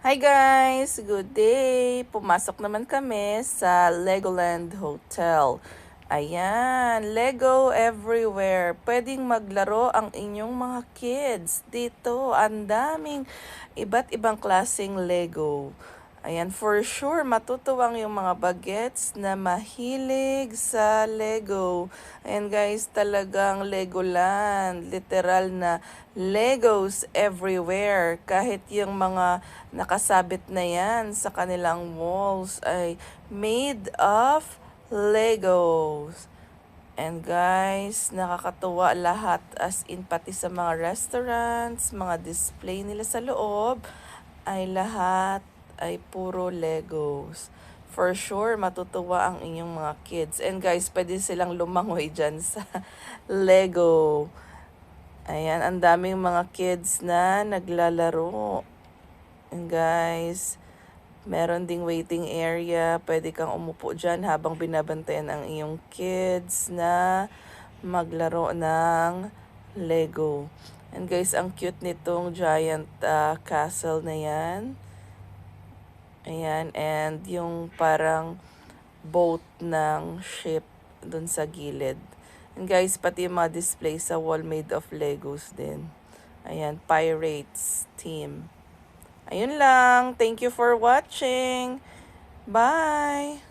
Hi guys! Good day! Pumasok naman kami sa Legoland Hotel. Ayan, Lego everywhere. Pwedeng maglaro ang inyong mga kids dito. Ang daming iba't ibang klaseng Lego. Ayan, for sure, matutuwang yung mga bagets na mahilig sa Lego. Ayan guys, talagang Legoland. Literal na Legos everywhere. Kahit yung mga nakasabit na yan sa kanilang walls ay made of Legos. And guys, nakakatuwa lahat as in pati sa mga restaurants, mga display nila sa loob ay lahat ay puro Legos. For sure, matutuwa ang inyong mga kids. And guys, pwede silang lumangoy dyan sa Lego. Ayan, ang daming mga kids na naglalaro. And guys, meron ding waiting area. Pwede kang umupo dyan habang binabantayan ang iyong kids na maglaro ng Lego. And guys, ang cute nitong giant castle na yan. Ayan, and yung parang boat ng ship dun sa gilid. And guys, pati yung mga display sa wall made of Legos din. Ayan, Pirates team. Ayun lang. Thank you for watching. Bye!